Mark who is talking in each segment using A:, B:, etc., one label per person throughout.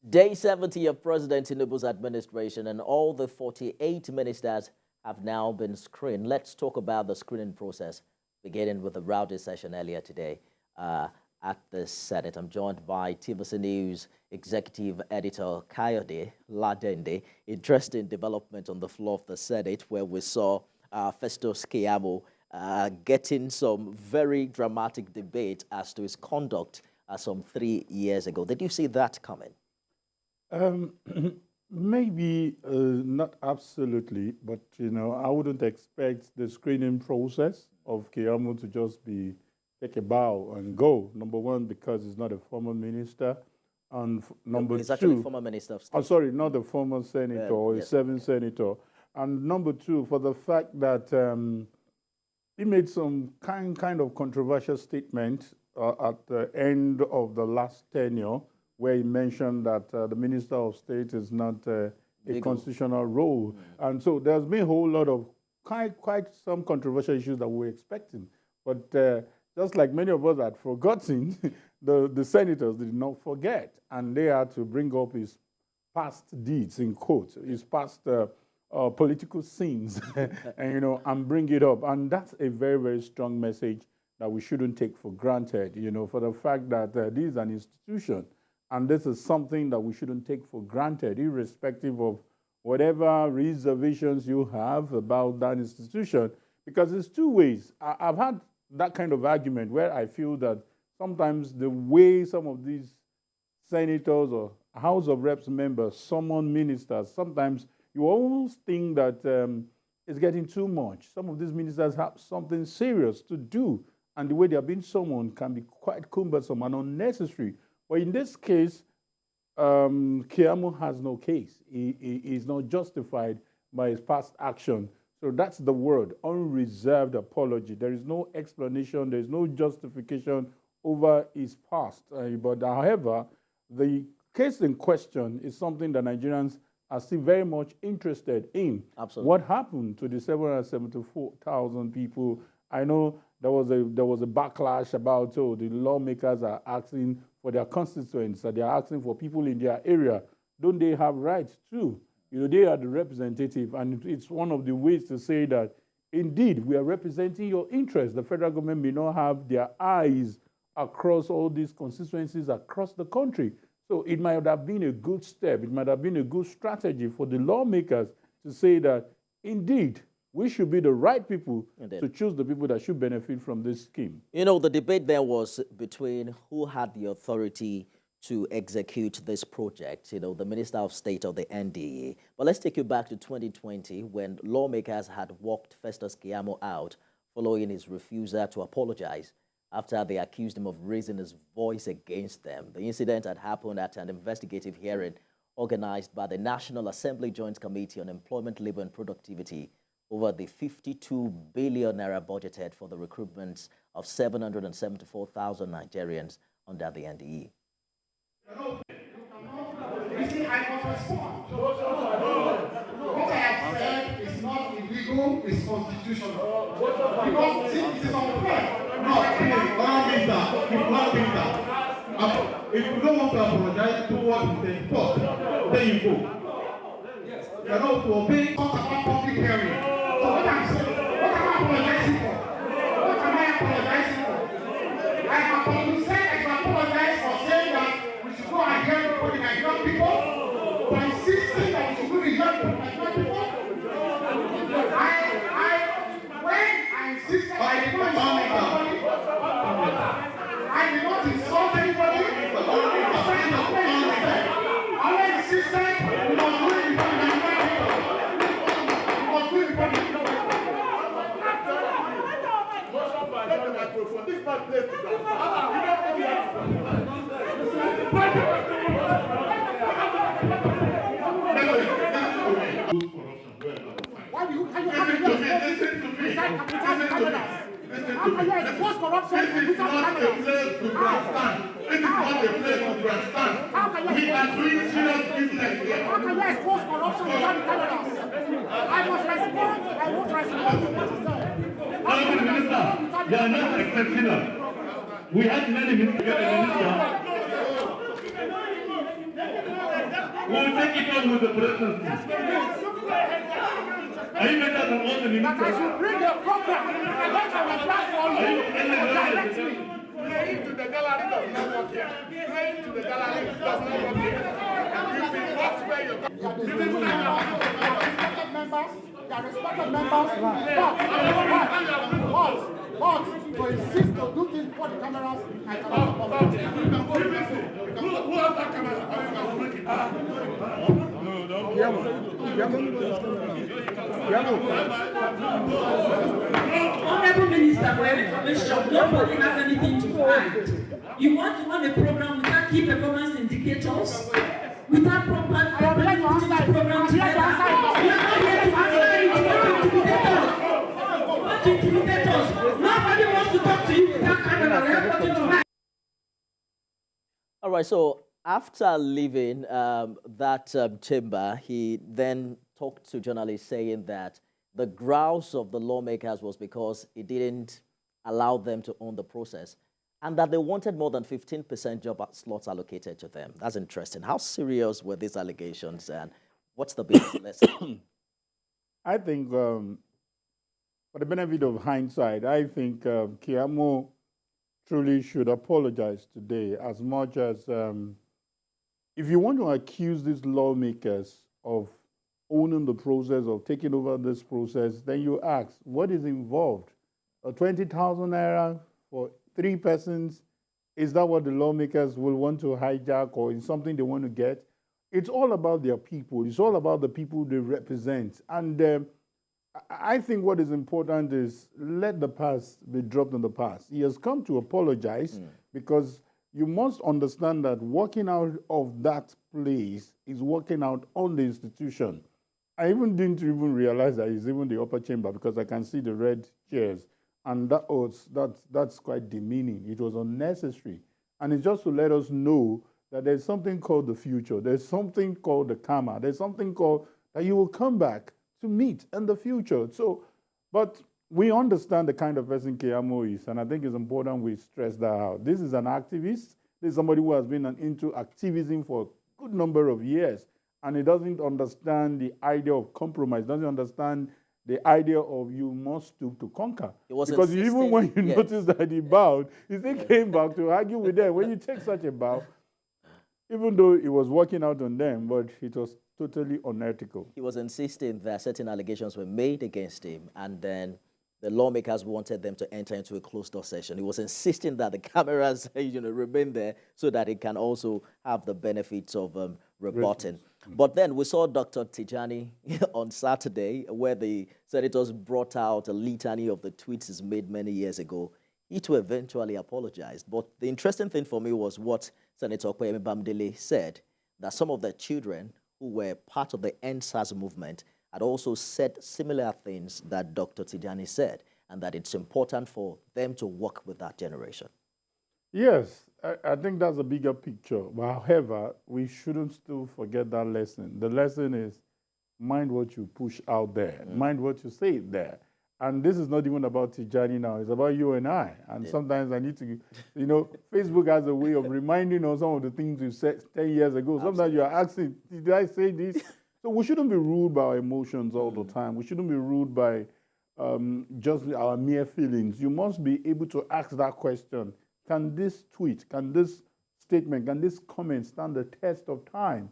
A: Day 70 of President Tinubu's administration, and all the 48 ministers have now been screened. Let's talk about the screening process, beginning with the rowdy session earlier today at the Senate. I'm joined by TVC News Executive Editor Kayode Ladende. Interesting development on the floor of the Senate, where we saw Festus Keyamo getting some very dramatic debate as to his conduct some 3 years ago. Did you see that coming?
B: Maybe not absolutely, but I wouldn't expect the screening process of Keyamo to just be take a bow and go. Number one, because he's not a former minister, and number
A: he's
B: two,
A: actually a former minister of state.
B: I'm sorry, not a former senator or a
A: yes.
B: serving senator, and number two, for the fact that he made some kind of controversial statement at the end of the last tenure, where he mentioned that the Minister of State is not a constitutional role. And so there's been a whole lot of quite some controversial issues that we were expecting. But just like many of us had forgotten, the senators did not forget. And they had to bring up his past deeds, in quotes, his past political sins, and bring it up. And that's a very, very strong message that we shouldn't take for granted, for the fact that this is an institution. And this is something that we shouldn't take for granted, irrespective of whatever reservations you have about that institution, because there's two ways. I've had that kind of argument where I feel that sometimes the way some of these senators or House of Reps members summon ministers, sometimes you almost think that it's getting too much. Some of these ministers have something serious to do, and the way they are being summoned can be quite cumbersome and unnecessary. But in this case, Keyamo has no case. He is not justified by his past action. So that's the word, unreserved apology. There is no explanation, there is no justification over his past. But however, the case in question is something that Nigerians are still very much interested in.
A: Absolutely.
B: What happened to the 774,000 people? I know there was a backlash about, the lawmakers are asking for their constituents, that they are asking for people in their area. Don't they have rights too? They are the representative, and it's one of the ways to say that, indeed, we are representing your interests. The federal government may not have their eyes across all these constituencies across the country. So it might have been a good step, it might have been a good strategy for the lawmakers to say that, indeed, we should be the right people to choose the people that should benefit from this scheme.
A: The debate there was between who had the authority to execute this project, the Minister of State or the NDA. But let's take you back to 2020 when lawmakers had walked Festus Keyamo out following his refusal to apologize after they accused him of raising his voice against them. The incident had happened at an investigative hearing organized by the National Assembly Joint Committee on Employment, Labor and Productivity over the 52 billion naira budgeted for the recruitment of 774,000 Nigerians under the NDE.
C: What I have said is not illegal, it's constitutional. Because it is unfair. No, if you don't want to apologize, do what you say first. Then you go. You are not to obey public hearing. So what I'm saying, what am I apologizing for? What am I apologizing for? I apologize for saying that we should go and hear for the Nigerian people, for insisting that we should go and hear for the Nigerian people. When I insisted, I did not insult anybody. I insisted we must do it before the Nigerian
D: I must respond. I won't respond to what you said.
E: Honorable Minister, you are not exceptional. We had many ministers. We'll take it on with the presidency. Are you better than all the
D: That I
E: ministers?
D: should bring the program and then from the platform
E: Are you
D: you
E: better than all
D: direct
E: the
D: me.
F: Playing to the gallery does not work here. Playing to the gallery does not work here. If it works where you're
D: They are respected members. They are respected members. But to insist to do things before the cameras, I cannot support it.
F: Who has that camera? How you can make it?
G: Honorable Minister, for your information, nobody has anything to hide. You want to run a program without key performance indicators, without proper
D: I am here to answer it.
G: program
D: I'm here to
G: together.
D: answer it.
G: You are not here to answer it. You want to intimidate us. You want to intimidate us. Nobody wants to talk to you without camera. We have nothing to hide.
A: All right, so after leaving that chamber, he then talked to journalists saying that the grouse of the lawmakers was because it didn't allow them to own the process and that they wanted more than 15% job slots allocated to them. That's interesting. How serious were these allegations and what's the biggest lesson?
B: I think, for the benefit of hindsight, I think Keyamo truly should apologize today as much as if you want to accuse these lawmakers of owning the process, of taking over this process, then you ask, what is involved? A 20,000 naira for 3 persons, is that what the lawmakers will want to hijack or is something they want to get? It's all about their people. It's all about the people they represent. And I think what is important is let the past be dropped in the past. He has come to apologize because you must understand that walking out of that place is walking out on the institution. I didn't even realize that it's even the upper chamber because I can see the red chairs. And that's quite demeaning. It was unnecessary. And it's just to let us know that there's something called the future. There's something called the karma. There's something called that you will come back to meet in the future. So, but we understand the kind of person Keyamo is, and I think it's important we stress that out. This is an activist. This is somebody who has been into activism for a good number of years, and he doesn't understand the idea of compromise, doesn't understand the idea of you must stoop to conquer. Because even when you notice that he bowed, he still came back to argue with them. When you take such a bow, even though he was working out on them, but it was totally unethical.
A: He was insisting that certain allegations were made against him, and then the lawmakers wanted them to enter into a closed-door session. He was insisting that the cameras, remain there so that he can also have the benefits of rebutting. But then we saw Dr. Tijani on Saturday, where the senators brought out a litany of the tweets he's made many years ago. He too eventually apologized. But the interesting thing for me was what Senator Kwame Bamdele said, that some of the children who were part of the NSAS movement had also said similar things that Dr. Tijani said, and that it's important for them to work with that generation.
B: Yes, I think that's a bigger picture. But however, we shouldn't still forget that lesson. The lesson is mind what you push out there, mind what you say there. And this is not even about Tijani now, it's about you and I. And sometimes I need to, Facebook has a way of reminding us some of the things you said 10 years ago. Sometimes you are asking, did I say this? So we shouldn't be ruled by our emotions all the time. We shouldn't be ruled by just our mere feelings. You must be able to ask that question. Can this tweet, can this statement, can this comment stand the test of time?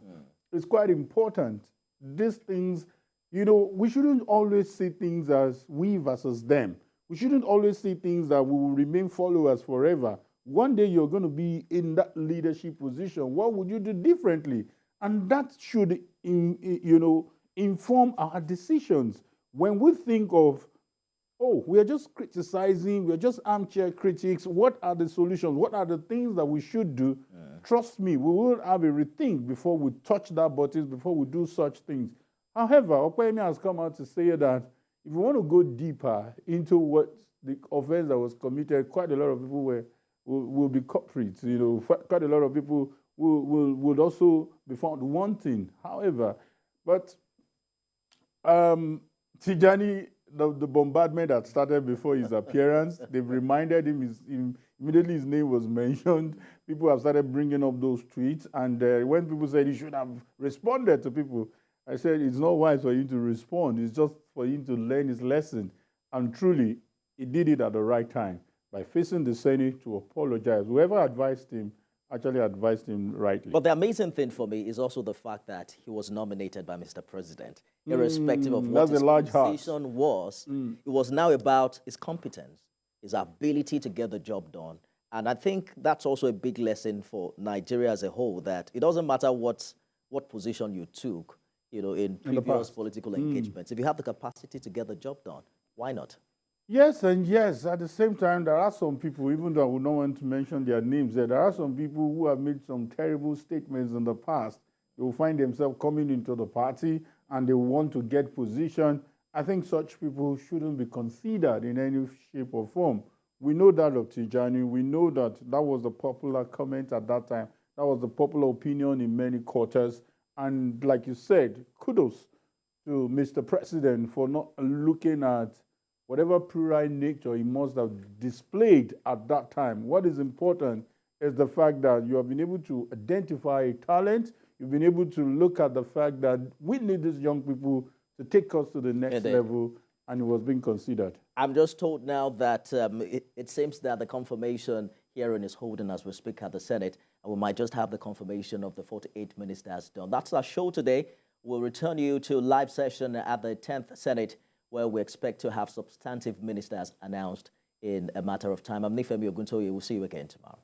B: It's quite important. These things, we shouldn't always see things as we versus them. We shouldn't always see things that we will remain followers forever. One day you're going to be in that leadership position. What would you do differently? And that should, inform our decisions. When we think of, we are just criticizing, we are just armchair critics, what are the solutions? What are the things that we should do? Trust me, we will have a rethink before we touch that button, before we do such things. However, Okwemi has come out to say that if we want to go deeper into what the offense that was committed, quite a lot of people will be culprits. Quite a lot of people would also be found wanting. However, but Tijani, the bombardment that started before his appearance, they've reminded him Immediately his name was mentioned, people have started bringing up those tweets. And when people said he should have responded to people, I said it's not wise for you to respond. It's just for him to learn his lesson. And truly, he did it at the right time by facing the Senate to apologize. Whoever advised him actually advised him rightly.
A: But the amazing thing for me is also the fact that he was nominated by Mr. President, irrespective of what his position was. It was now about his competence, his ability to get the job done. And I think that's also a big lesson for Nigeria as a whole, that it doesn't matter what position you took, in previous political engagements. If you have the capacity to get the job done, why not?
B: Yes, and yes. At the same time, there are some people, even though I would not want to mention their names, there are some people who have made some terrible statements in the past. They will find themselves coming into the party and they want to get position. I think such people shouldn't be considered in any shape or form. We know that of Tijani. We know that that was the popular comment at that time. That was the popular opinion in many quarters. And like you said, kudos to Mr. President for not looking at whatever plural nature he must have displayed at that time. What is important is the fact that you have been able to identify a talent. You've been able to look at the fact that we need these young people to take us to the next level, and it was being considered.
A: I'm just told now that it seems that the confirmation hearing is holding as we speak at the Senate, and we might just have the confirmation of the 48 ministers done. That's our show today. We'll return you to live session at the 10th Senate, where we expect to have substantive ministers announced in a matter of time. I'm Nifemi Oguntoye. We'll see you again tomorrow.